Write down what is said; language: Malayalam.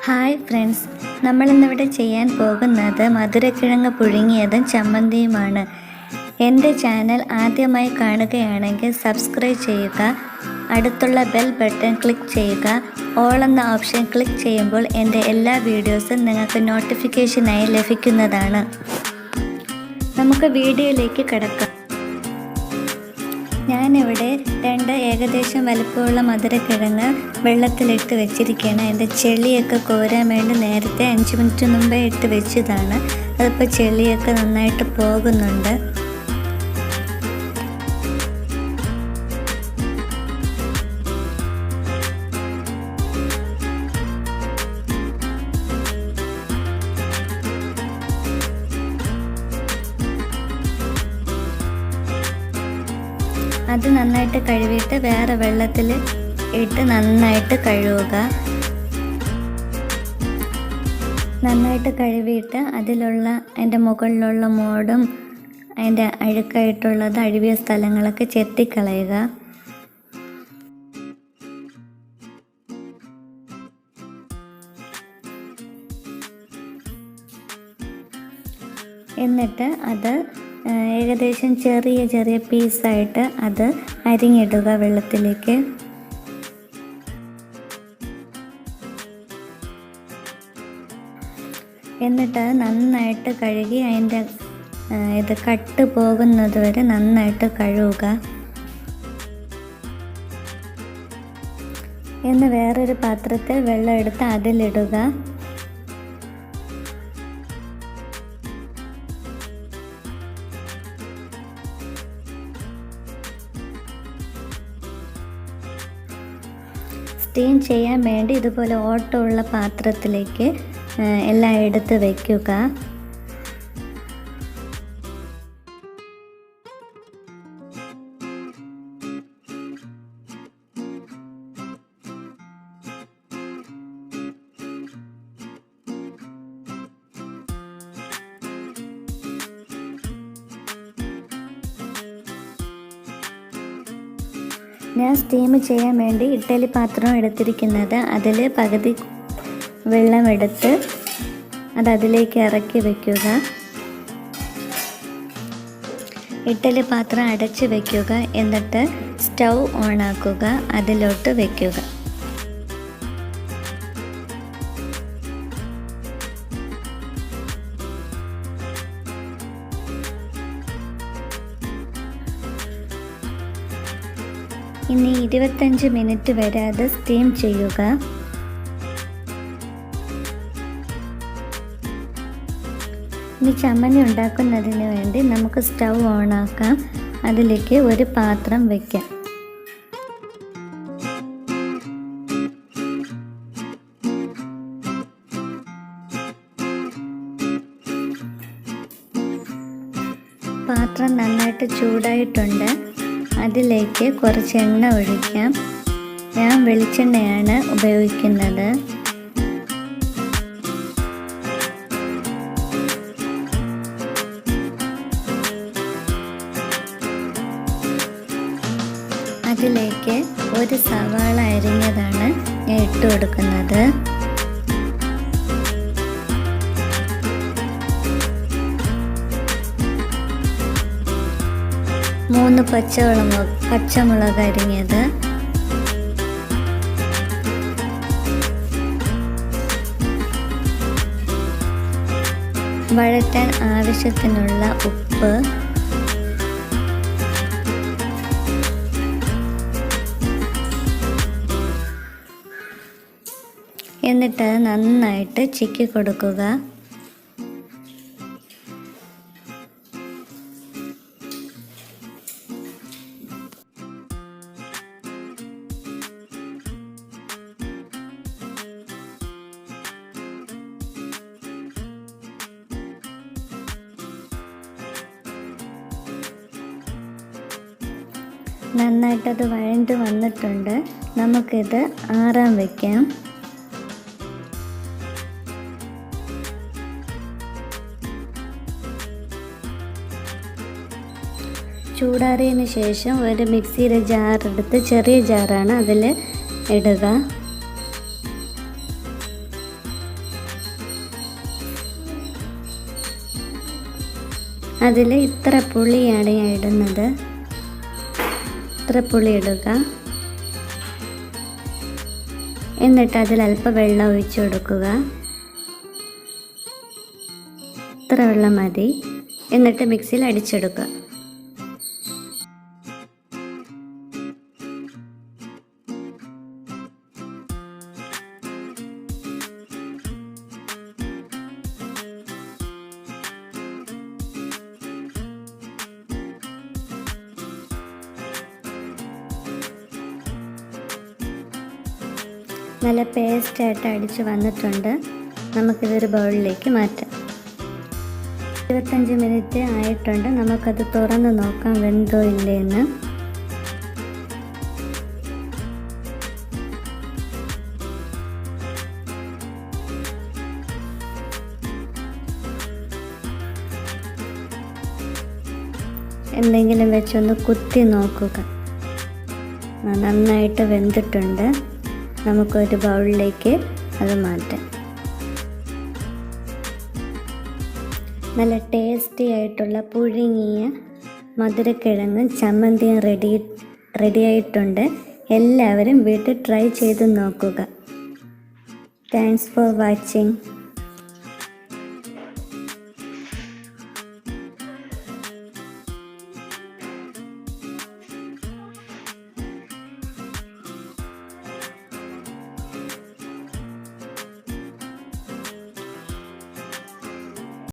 ഹായ് ഫ്രണ്ട്സ്, നമ്മളിന്നിവിടെ ചെയ്യാൻ പോകുന്നത് മധുരക്കിഴങ്ങ് പുഴുങ്ങിയതും ചമ്മന്തിയുമാണ്. എൻ്റെ ചാനൽ ആദ്യമായി കാണുകയാണെങ്കിൽ സബ്സ്ക്രൈബ് ചെയ്യുക, അടുത്തുള്ള ബെൽ ബട്ടൺ ക്ലിക്ക് ചെയ്യുക. ഓൾ എന്ന ഓപ്ഷൻ ക്ലിക്ക് ചെയ്യുമ്പോൾ എൻ്റെ എല്ലാ വീഡിയോസും നിങ്ങൾക്ക് നോട്ടിഫിക്കേഷനായി ലഭിക്കുന്നതാണ്. നമുക്ക് വീഡിയോയിലേക്ക് കിടക്കാം. ഞാനിവിടെ 2 ഏകദേശം വലുപ്പമുള്ള മധുരക്കിഴങ്ങ് വെള്ളത്തിലിട്ട് വെച്ചിരിക്കുകയാണ്. അതിൻ്റെ ചെളിയൊക്കെ കോരാൻ വേണ്ടി നേരത്തെ 5 മിനിറ്റ് മുമ്പേ ഇട്ട് വെച്ചതാണ്. അതിപ്പോൾ ചെളിയൊക്കെ നന്നായിട്ട് പോകുന്നുണ്ട്. അത് നന്നായിട്ട് കഴുകിയിട്ട് വേറെ വെള്ളത്തിൽ ഇട്ട് നന്നായിട്ട് കഴുകുക. നന്നായിട്ട് കഴുകിയിട്ട് അതിൻ്റെ മുകളിലുള്ള മോടും അതിൻ്റെ അഴുക്കായിട്ടുള്ളത് അഴുകിയ സ്ഥലങ്ങളൊക്കെ ചെത്തിക്കളയുക. എന്നിട്ട് അത് ഏകദേശം ചെറിയ പീസായിട്ട് അത് അരിഞ്ഞിടുക വെള്ളത്തിലേക്ക്. എന്നിട്ട് നന്നായിട്ട് കഴുകി അതിൻ്റെ ഇത് കട്ട് പോകുന്നത് വരെ നന്നായിട്ട് കഴുകുക. എന്ന് വേറൊരു പാത്രത്തിൽ വെള്ളം എടുത്ത് അതിലിടുക. സ്റ്റീം ചെയ്യാൻ വേണ്ടി ഇതുപോലെ ഓട്ടമുള്ള പാത്രത്തിലേക്ക് എല്ലാം എടുത്ത് വയ്ക്കുക. ഞാൻ സ്റ്റീം ചെയ്യാൻ വേണ്ടി ഇഡ്ഡലി പാത്രം എടുത്തിരിക്കുന്നത്. അതിൽ പകുതി വെള്ളമെടുത്ത് അതിലേക്ക് ഇറക്കി വയ്ക്കുക. ഇഡ്ഡലി പാത്രം അടച്ച് വയ്ക്കുക. എന്നിട്ട് സ്റ്റൗ ഓണാക്കുക, അതിലോട്ട് വയ്ക്കുക. ഇനി 25 മിനിറ്റ് വരെ അത് സ്റ്റീം ചെയ്യുക. ഇനി ചമ്മന്തി ഉണ്ടാക്കുന്നതിന് വേണ്ടി നമുക്ക് സ്റ്റൗ ഓണാക്കാം. അതിലേക്ക് ഒരു പാത്രം വയ്ക്കാം. പാത്രം നന്നായിട്ട് ചൂടായിട്ടുണ്ട്. അതിലേക്ക് കുറച്ച് എണ്ണ ഒഴിക്കാം. ഞാൻ വെളിച്ചെണ്ണയാണ് ഉപയോഗിക്കുന്നത്. അതിലേക്ക് ഒരു സവാള അരിഞ്ഞതാണ് ഞാൻ ഇട്ട് കൊടുക്കുന്നത്. മൂന്ന് പച്ചമുളക് അരിഞ്ഞത്, വഴറ്റാൻ ആവശ്യത്തിനുള്ള ഉപ്പ്, എന്നിട്ട് നന്നായിട്ട് ചിക്കി കൊടുക്കുക. നന്നായിട്ടത് വഴണ്ട് വന്നിട്ടുണ്ട്. നമുക്കിത് ആറാൻ വയ്ക്കാം. ചൂടാറിയതിന് ശേഷം ഒരു മിക്സിയുടെ ജാർ എടുത്ത്, ചെറിയ ജാറാണ്, അതിൽ ഇടുക. അതിൽ ഇത്ര പുളിയാണ് ഞാൻ ഇടുന്നത്. ഇത്ര പുളി ഇടുക. എന്നിട്ട് അതിൽ അല്പം വെള്ളം ഒഴിച്ചു കൊടുക്കുക. ഇത്ര വെള്ളം മതി. എന്നിട്ട് മിക്സിയിൽ അടിച്ചെടുക്കുക. നല്ല പേസ്റ്റായിട്ട് അടിച്ച് വന്നിട്ടുണ്ട്. നമുക്കിതൊരു ബൗളിലേക്ക് മാറ്റാം. 25 മിനിറ്റ് ആയിട്ടുണ്ട്. നമുക്കത് തുറന്ന് നോക്കാം വെന്തോ ഇല്ലേന്ന്. എന്തെങ്കിലും വെച്ചൊന്ന് കുത്തി നോക്കുക. നന്നായിട്ട് വെന്തിട്ടുണ്ട്. നമുക്കൊരു ബൗളിലേക്ക് അത് മാറ്റാം. നല്ല ടേസ്റ്റി ആയിട്ടുള്ള പുഴുങ്ങിയ മധുരക്കിഴങ്ങും ചമ്മന്തിയും റെഡിയായിട്ടുണ്ട്. എല്ലാവരും വീട്ടിൽ ട്രൈ ചെയ്ത് നോക്കുക. Thanks for watching.